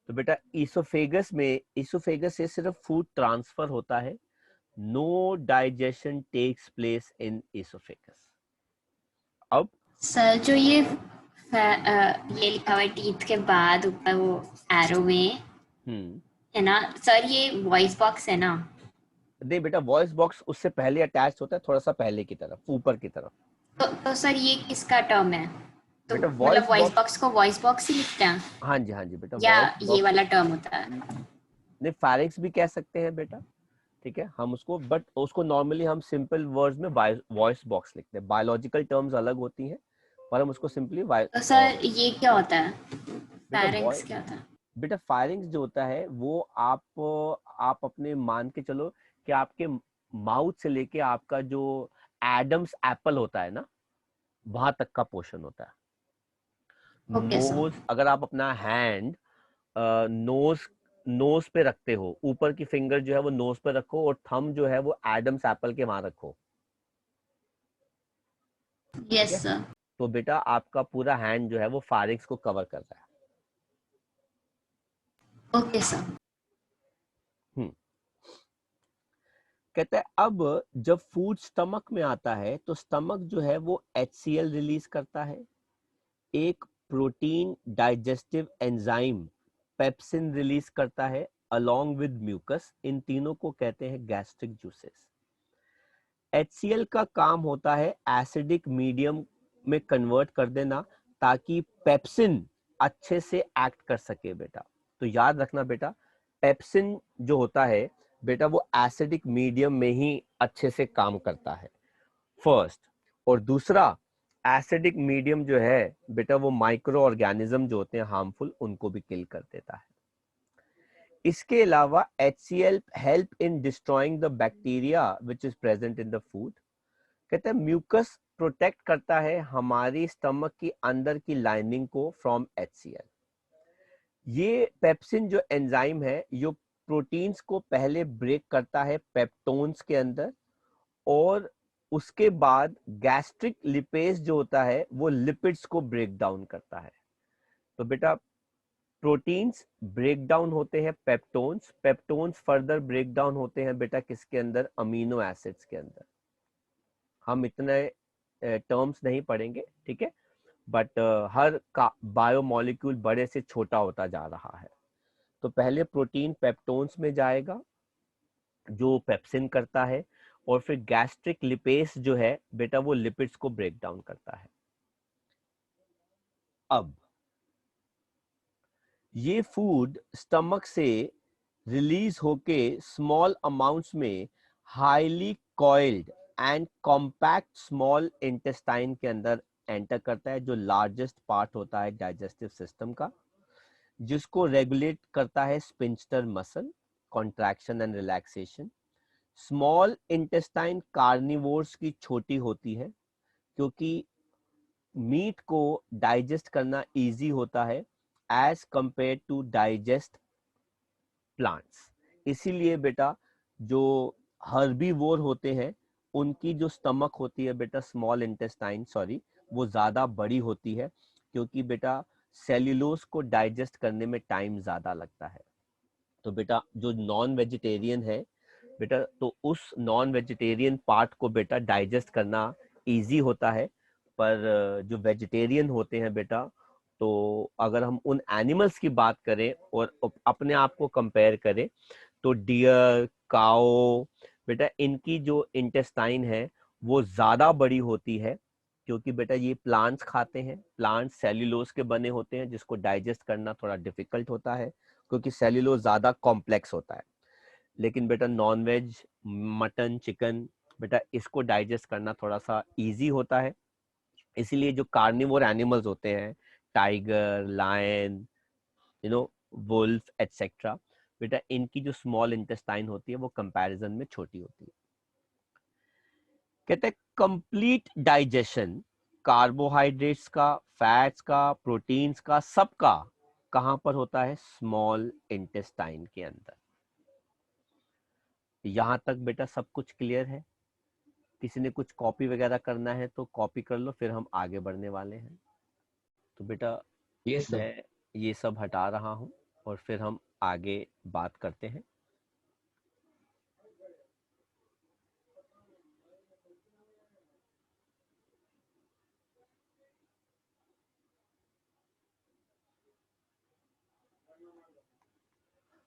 तो बेटा इसोफेगस से सिर्फ फूड ट्रांसफर होता है, no digestion takes place in oesophagus. अब सर जो ये लिखा हुआ है टीथ के बाद ऊपर वो एरो में, है ना सर, ये वॉइस बॉक्स है ना? नहीं बेटा, वॉइस बॉक्स उससे पहले अटैच होता है, थोड़ा सा पहले की तरफ, ऊपर की तरफ। तो सर ये किसका टर्म है? तो बेटा मतलब वॉइस वॉइस बॉक्स, बॉक्स को वॉइस बॉक्स ही लिखते हैं हाँ जी बेटा, या वॉइस ये बॉक्स वाला टर्म होता है? नहीं, फारिंक्स भी कह सकते हैं बेटा। ठीक है, हम उसको, बट उसको नॉर्मली हम सिंपल वर्ड्स में वॉइस बॉक्स लिखते हैं, बायोलॉजिकल टर्म्स अलग होती हैं, पर हम उसको सिंपली तो सर ये क्या होता है? बेटा फेरिंक्स क्या होता है? बेटा फायरिंग्स जो होता है वो आप अपने मान के चलो कि आपके माउथ से लेके आपका जो एडम्स एप्पल होता है ना, वहां तक का पोर्शन होता है। Okay sir. नोज, अगर आप अपना हैंड नोज नोज पे रखते हो, ऊपर की फिंगर जो है वो नोज पे रखो और थंब जो है वो एडम्स एप्पल के वहां रखो। ठीक यस है, सर। तो बेटा आपका पूरा हैंड जो है वो फारिंग्स को कवर कर रहा है। Okay sir. हम्म कहते हैं अब जब फूड स्टमक में आता है तो स्टमक जो है वो HCl रिलीज करता है, एक protein digestive enzyme pepsin release करता है अलोंग विद म्यूकस, इन तीनों को कहते हैं गैस्ट्रिक जूसेस। HCl का काम होता है एसिडिक मीडियम में कन्वर्ट कर देना ताकि पेप्सिन अच्छे से एक्ट कर सके बेटा। तो याद रखना बेटा, पेप्सिन जो होता है बेटा वो एसिडिक मीडियम में ही अच्छे से काम करता है, फर्स्ट। और दूसरा, एसिडिक मीडियम जो है बेटा वो माइक्रो ऑर्गेनिज्म जो होते हैं हार्मफुल, उनको भी किल कर देता है। इसके अलावा HCl help in destroying the bacteria which is present in the food. कहते हैं म्यूकस प्रोटेक्ट करता है हमारी स्टमक की अंदर की लाइनिंग को फ्रॉम HCl। ये पेप्सिन जो एंजाइम है ये प्रोटीन्स को पहले ब्रेक करता है पेप्टोन्स के अंदर, और उसके बाद गैस्ट्रिक लिपेज जो होता है वो लिपिड्स को ब्रेक डाउन करता है। तो बेटा प्रोटीन्स ब्रेक डाउन होते हैं peptones, peptones further break down होते हैं बेटा किसके अंदर, अमीनो एसिड्स के अंदर। हम इतने टर्म्स नहीं पढ़ेंगे, ठीक है, बट हर का बायोमोलिक्यूल बड़े से छोटा होता जा रहा है। तो पहले प्रोटीन पेप्टोन्स में जाएगा जो पेप्सिन करता है, और फिर गैस्ट्रिक लिपेज जो है बेटा वो लिपिड्स को ब्रेक डाउन करता है। अब ये फूड स्टमक से रिलीज होके स्मॉल अमाउंट्स में highly coiled and compact small intestine के अंदर एंटर करता है, जो लार्जेस्ट पार्ट होता है डाइजेस्टिव सिस्टम का, जिसको रेगुलेट करता है sphincter muscle contraction and relaxation. Small intestine carnivores की छोटी होती है क्योंकि मीट को डाइजेस्ट करना इजी होता है as compare to digest plants. इसीलिए बेटा जो हर्बीवोर होते हैं उनकी जो स्टमक होती है बेटा, स्मॉल इंटेस्टाइन सॉरी, वो ज्यादा बड़ी होती है क्योंकि बेटा सेल्यूलोज को डाइजेस्ट करने में टाइम ज्यादा लगता है। तो बेटा जो नॉन वेजिटेरियन है बेटा, तो उस नॉन वेजिटेरियन पार्ट को बेटा डाइजेस्ट करना इजी होता है, पर जो वेजिटेरियन होते हैं बेटा, तो अगर हम उन एनिमल्स की बात करें और अपने आप को कंपेयर करें तो डियर, काओ बेटा, इनकी जो इंटेस्टाइन है वो ज्यादा बड़ी होती है क्योंकि बेटा ये प्लांट्स खाते हैं, प्लांट्स सेल्यूलोज के बने होते हैं जिसको डाइजेस्ट करना थोड़ा डिफिकल्ट होता है क्योंकि सेल्यूलोज ज्यादा कॉम्प्लेक्स होता है। लेकिन बेटा नॉन वेज, मटन, चिकन बेटा इसको डाइजेस्ट करना थोड़ा सा इजी होता है। इसीलिए जो कार्निवोर एनिमल्स होते हैं, टाइगर, लायन, वुल्फ एटसेट्रा बेटा, इनकी जो स्मॉल इंटेस्टाइन होती है वो कंपैरिजन में छोटी होती है। कहते हैं कंप्लीट डाइजेशन कार्बोहाइड्रेट्स का, फैट्स का, प्रोटीन्स का, सबका कहां पर होता है, स्मॉल इंटेस्टाइन के अंदर। यहां तक बेटा सब कुछ क्लियर है? किसी ने कुछ कॉपी वगैरह करना है तो कॉपी कर लो, फिर हम आगे बढ़ने वाले हैं। तो बेटा मैं ये सब हटा रहा हूं और फिर हम आगे बात करते हैं।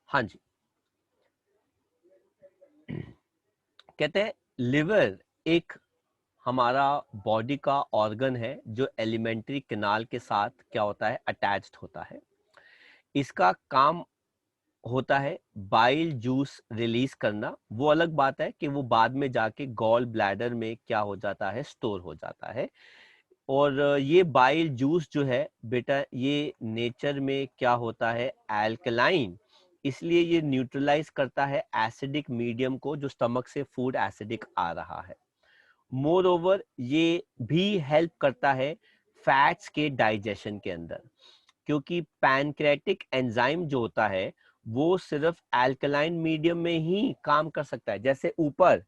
हाँ जी, कहते हैं लिवर एक हमारा बॉडी का ऑर्गन है जो एलिमेंट्री कैनाल के साथ क्या होता है, अटैच्ड होता है। इसका काम होता है बाइल जूस रिलीज करना। वो अलग बात है कि वो बाद में जाके गॉल ब्लैडर में क्या हो जाता है, स्टोर हो जाता है। और ये बाइल जूस जो है बेटा, ये नेचर में क्या होता है, एल्कलाइन, इसलिए ये न्यूट्रलाइज करता है एसिडिक मीडियम को, जो स्टमक से फूड एसिडिक आ रहा है। मोर ओवर ये भी हेल्प करता है फैट्स के डाइजेशन के अंदर, क्योंकि पैनक्रेटिक एंजाइम जो होता है वो सिर्फ एल्कलाइन मीडियम में ही काम कर सकता है। जैसे ऊपर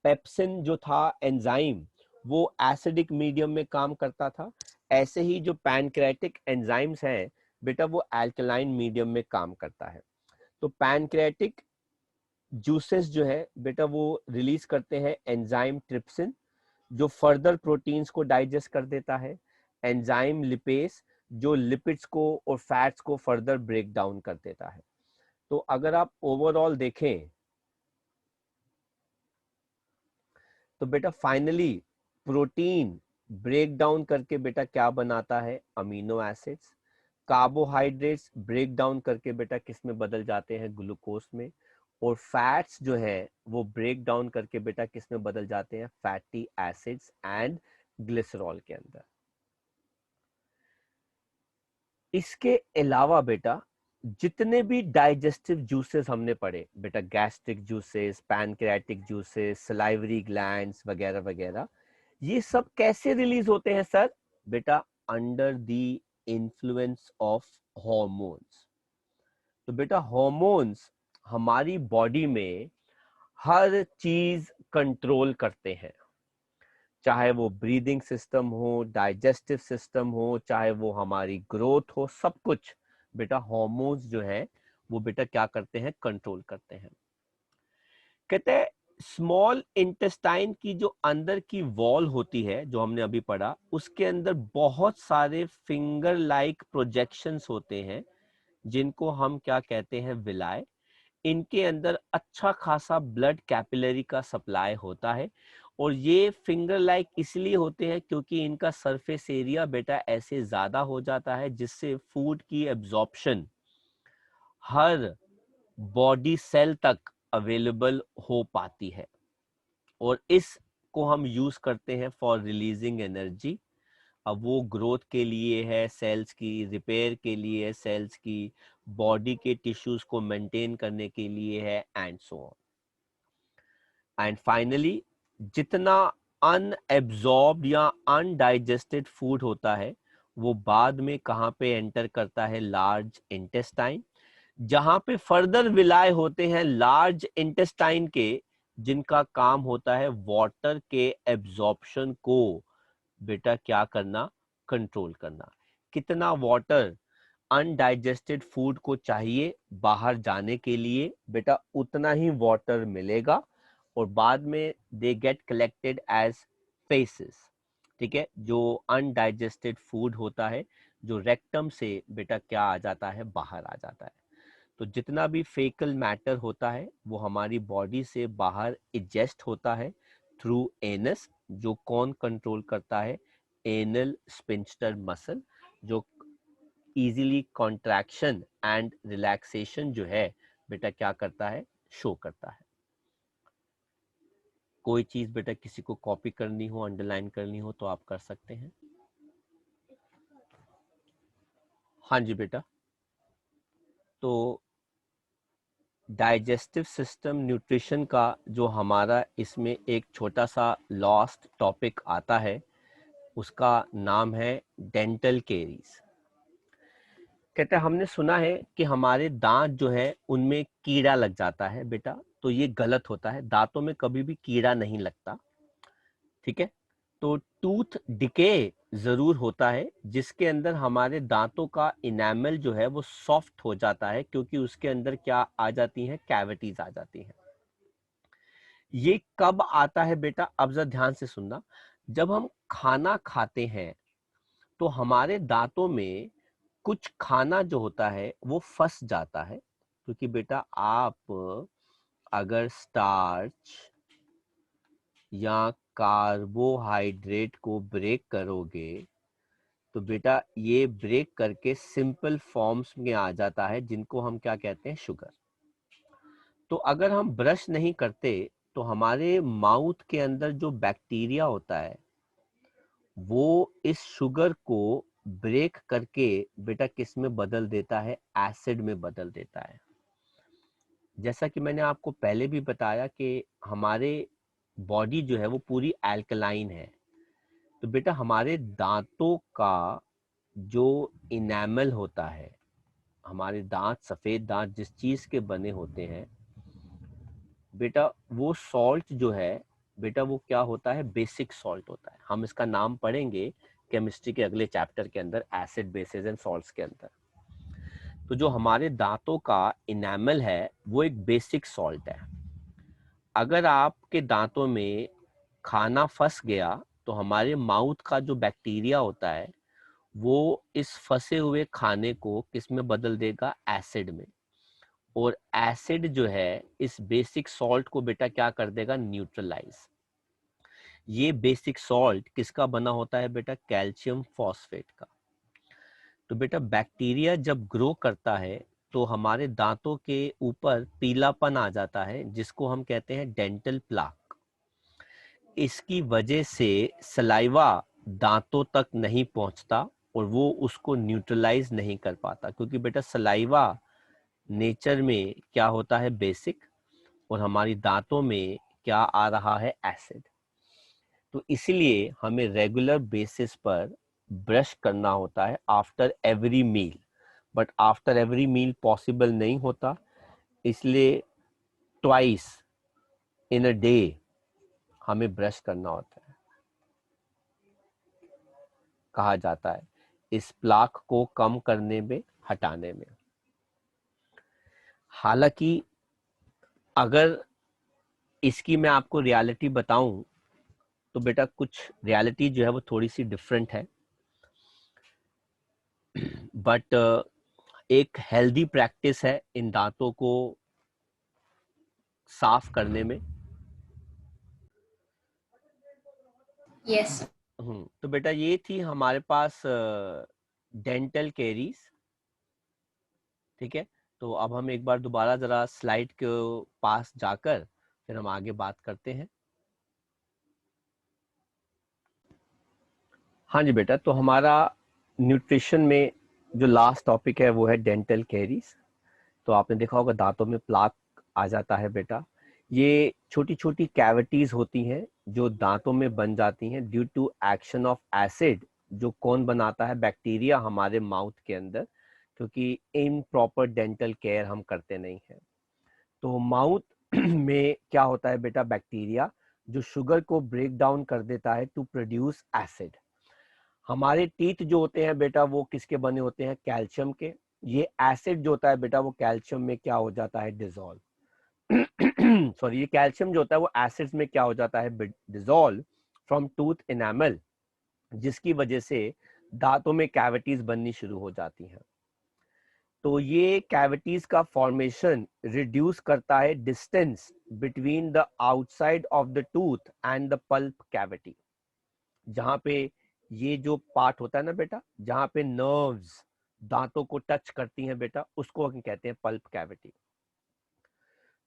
पेप्सिन जो था एंजाइम वो एसिडिक मीडियम में काम करता था, ऐसे ही जो पैनक्रेटिक एंजाइम्स हैं बेटा वो एल्कलाइन मीडियम में काम करता है। तो पैनक्रेटिक जूसेस जो है बेटा वो रिलीज करते हैं एंजाइम ट्रिप्सिन, जो फर्दर प्रोटीन्स को डाइजेस्ट कर देता है, एंजाइम लिपेज जो लिपिड्स को और फैट्स को फर्दर ब्रेक डाउन कर देता है। तो अगर आप ओवरऑल देखें तो बेटा फाइनली प्रोटीन ब्रेक डाउन करके बेटा क्या बनाता है, amino acids. Carbohydrates break down करके बेटा किस में बदल जाते हैं, ग्लूकोज में। और फैट्स जो है वो ब्रेक डाउन करके बेटा किस में बदल जाते हैं, फैटी एसिड्स एंड ग्लिसरॉल के अंदर। इसके अलावा बेटा जितने भी डाइजेस्टिव जूसेस हमने पढ़े बेटा, gastric juices, pancreatic juices, salivary glands वगैरह वगैरह, ये सब कैसे रिलीज होते हैं सर? बेटा under the influence of hormones. तो बेटा हॉर्मोन्स हमारी बॉडी में हर चीज कंट्रोल करते हैं, चाहे वो ब्रीदिंग सिस्टम हो, डाइजेस्टिव सिस्टम हो, चाहे वो हमारी ग्रोथ हो, सब कुछ बेटा हॉर्मोन्स जो है वो बेटा क्या करते हैं, कंट्रोल करते हैं। कहते हैं स्मॉल इंटेस्टाइन की जो अंदर की वॉल होती है, जो हमने अभी पढ़ा, उसके अंदर बहुत सारे फिंगर लाइक प्रोजेक्शंस होते हैं जिनको हम क्या कहते हैं, विलाय। इनके अंदर अच्छा खासा ब्लड कैपिलरी का सप्लाई होता है और ये फिंगर लाइक इसलिए होते हैं क्योंकि इनका सरफेस एरिया बेटा ऐसे ज्यादा हो जाता है जिससे फूड की एब्जॉर्प्शन हर बॉडी सेल तक अवेलेबल हो पाती है और इसको हम यूज करते हैं फॉर रिलीजिंग एनर्जी। अब वो ग्रोथ के लिए है, सेल्स की रिपेयर के लिए है, सेल्स की बॉडी के टिश्यूज को मेंटेन करने के लिए है, and so on. And finally जितना अनएब्जॉर्ब्ड या अनडाइजेस्टेड फूड होता है वो बाद में कहाँ पे एंटर करता है, लार्ज इंटेस्टाइन, जहां पे फर्दर विलाय होते हैं लार्ज इंटेस्टाइन के, जिनका काम होता है वाटर के एब्जॉर्प्शन को बेटा क्या करना, कंट्रोल करना। कितना वाटर अनडाइजेस्टेड फूड को चाहिए बाहर जाने के लिए बेटा, उतना ही वाटर मिलेगा और बाद में they get collected as faeces. ठीक है, जो अनडाइजेस्टेड फूड होता है जो रेक्टम से बेटा क्या आ जाता है, बाहर आ जाता है। तो जितना भी फेकल मैटर होता है वो हमारी बॉडी से बाहर इजेस्ट होता है थ्रू एनस, जो कौन कंट्रोल करता है, एनल स्पिंस्टर मसल, जो इजीली कॉन्ट्रैक्शन एंड रिलैक्सेशन जो है बेटा क्या करता है, शो करता है। कोई चीज बेटा किसी को कॉपी करनी हो, अंडरलाइन करनी हो तो आप कर सकते हैं। हाँ जी बेटा, तो डाइजेस्टिव सिस्टम न्यूट्रिशन का जो हमारा इसमें एक छोटा सा लॉस्ट टॉपिक आता है उसका नाम है डेंटल केरीज। कहते हैं हमने सुना है कि हमारे दांत जो है उनमें कीड़ा लग जाता है बेटा, तो ये गलत होता है, दांतों में कभी भी कीड़ा नहीं लगता। ठीक है, तो टूथ डिके जरूर होता है जिसके अंदर हमारे दांतों का इनेमल जो है वो सॉफ्ट हो जाता है क्योंकि उसके अंदर क्या आ जाती हैं, कैविटीज आ जाती हैं। ये कब आता है बेटा, अब जरा ध्यान से सुनना। जब हम खाना खाते हैं तो हमारे दांतों में कुछ खाना जो होता है वो फंस जाता है, क्योंकि बेटा आप अगर स्टार्च या कार्बोहाइड्रेट को ब्रेक करोगे तो बेटा ये ब्रेक करके सिंपल फॉर्म्स में आ जाता है जिनको हम क्या कहते हैं, शुगर। तो अगर हम ब्रश नहीं करते तो हमारे माउथ के अंदर जो बैक्टीरिया होता है वो इस शुगर को ब्रेक करके बेटा किस में बदल देता है, एसिड में बदल देता है। जैसा कि मैंने आपको पहले भी बताया कि हमारे बॉडी जो है वो पूरी एल्कलाइन है, तो बेटा हमारे दांतों का जो इनेमल होता है, हमारे दांत, सफेद दांत जिस चीज के बने होते हैं बेटा, वो सॉल्ट जो है बेटा वो क्या होता है, बेसिक सॉल्ट होता है। हम इसका नाम पढ़ेंगे केमिस्ट्री के अगले चैप्टर के अंदर, एसिड बेसिस एंड सॉल्ट्स के अंदर। तो जो हमारे दांतों का इनेमल है वो एक बेसिक सॉल्ट है। अगर आपके दांतों में खाना फंस गया तो हमारे माउथ का जो बैक्टीरिया होता है वो इस फंसे हुए खाने को किस में बदल देगा, एसिड में। और एसिड जो है इस बेसिक सॉल्ट को बेटा क्या कर देगा, न्यूट्रलाइज। ये बेसिक सॉल्ट किसका बना होता है बेटा, कैल्शियम फॉस्फेट का। तो बेटा बैक्टीरिया जब ग्रो करता है तो हमारे दांतों के ऊपर पीलापन आ जाता है, जिसको हम कहते हैं डेंटल प्लाक। इसकी वजह से सलाइवा दांतों तक नहीं पहुंचता और वो उसको न्यूट्रलाइज नहीं कर पाता, क्योंकि बेटा सलाइवा नेचर में क्या होता है, बेसिक, और हमारी दांतों में क्या आ रहा है, एसिड। तो इसलिए हमें रेगुलर बेसिस पर ब्रश करना होता है after every meal, but after every meal possible नहीं होता, इसलिए ट्वाइस इन अ डे हमें ब्रश करना होता है, कहा जाता है, इस प्लाक को कम करने में, हटाने में। हालांकि अगर इसकी मैं आपको रियलिटी बताऊं तो बेटा कुछ रियलिटी जो है वो थोड़ी सी डिफरेंट है, बट एक हेल्दी प्रैक्टिस है इन दांतों को साफ करने में। यस। तो बेटा ये थी हमारे पास डेंटल कैरीज, ठीक है। तो अब हम एक बार दोबारा जरा स्लाइड के पास जाकर फिर हम आगे बात करते हैं। हाँ जी बेटा, तो हमारा न्यूट्रिशन में जो लास्ट टॉपिक है वो है डेंटल कैरीज। तो आपने देखा होगा दांतों में प्लाक आ जाता है बेटा। ये छोटी छोटी कैविटीज होती हैं जो दांतों में बन जाती हैं due to action of acid, जो कौन बनाता है, बैक्टीरिया हमारे माउथ के अंदर, क्योंकि इन प्रॉपर डेंटल केयर हम करते नहीं हैं। तो माउथ में क्या होता है बेटा, बैक्टीरिया जो शुगर को ब्रेक डाउन कर देता है टू प्रोड्यूस एसिड। हमारे टीथ जो होते हैं बेटा वो किसके बने होते हैं, कैल्शियम के। ये एसिड जो होता है बेटा वो कैल्शियम में क्या हो जाता है, डिसॉल्व। सॉरी, ये कैल्शियम जो होता है वो एसिड्स में क्या हो जाता है, डिसॉल्व फ्रॉम टूथ इनेमल, जिसकी वजह से दांतों में कैविटीज बननी शुरू हो जाती हैं। तो ये कैविटीज का फॉर्मेशन रिड्यूस करता है distance between the outside of the tooth and the pulp cavity. जहां पे ये जो पार्ट होता है ना बेटा, जहां पे नर्व्स दांतों को टच करती हैं बेटा, उसको हम कहते हैं पल्प कैविटी।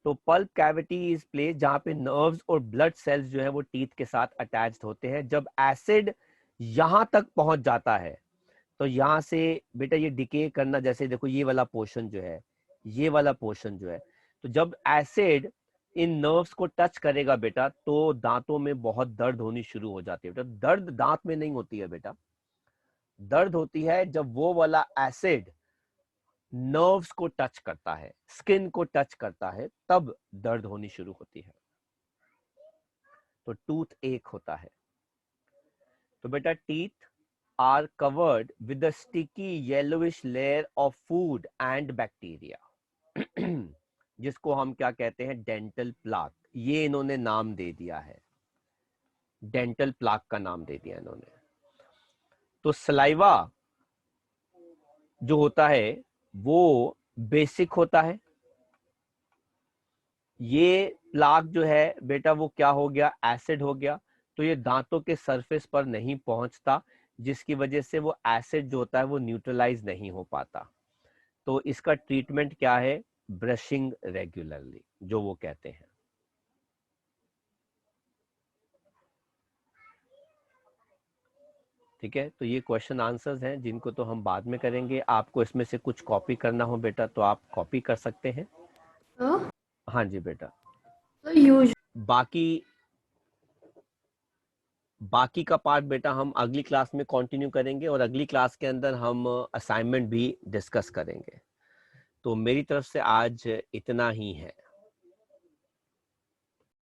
तो पल्प कैविटी इज प्लेस जहां पे नर्व्स और ब्लड सेल्स जो है वो टीथ के साथ अटैच्ड होते हैं। जब एसिड यहां तक पहुंच जाता है तो यहां से बेटा ये डिके करना, जैसे देखो ये वाला पोर्शन जो है, ये वाला पोर्शन जो है, तो जब एसिड इन नर्व्स को टच करेगा बेटा तो दांतों में बहुत दर्द होनी शुरू हो जाती है बेटा। दर्द दांत में नहीं होती है बेटा, दर्द होती है जब वो वाला एसिड नर्व्स को टच करता है, स्किन को टच करता है, तब दर्द होनी शुरू होती है। तो टूथ एक होता है। तो बेटा teeth are covered with a sticky yellowish layer of food and bacteria, जिसको हम क्या कहते हैं, डेंटल प्लाक। ये इन्होंने नाम दे दिया है, डेंटल प्लाक का नाम दे दिया इन्होंने। तो सलाइवा जो होता है वो बेसिक होता है। ये प्लाक जो है बेटा वो क्या हो गया, एसिड हो गया। तो ये दांतों के सरफेस पर नहीं पहुंचता, जिसकी वजह से वो एसिड जो होता है वो न्यूट्रलाइज नहीं हो पाता। तो इसका ट्रीटमेंट क्या है, ब्रशिंग रेगुलरली, जो वो कहते हैं। ठीक है, तो ये क्वेश्चन आंसर्स हैं जिनको तो हम बाद में करेंगे। आपको इसमें से कुछ कॉपी करना हो बेटा तो आप कॉपी कर सकते हैं। हाँ जी बेटा। बाकी का पार्ट बेटा हम अगली क्लास में कंटिन्यू करेंगे, और अगली क्लास के अंदर हम असाइनमेंट भी डिस्कस करेंगे। तो मेरी तरफ से आज इतना ही है।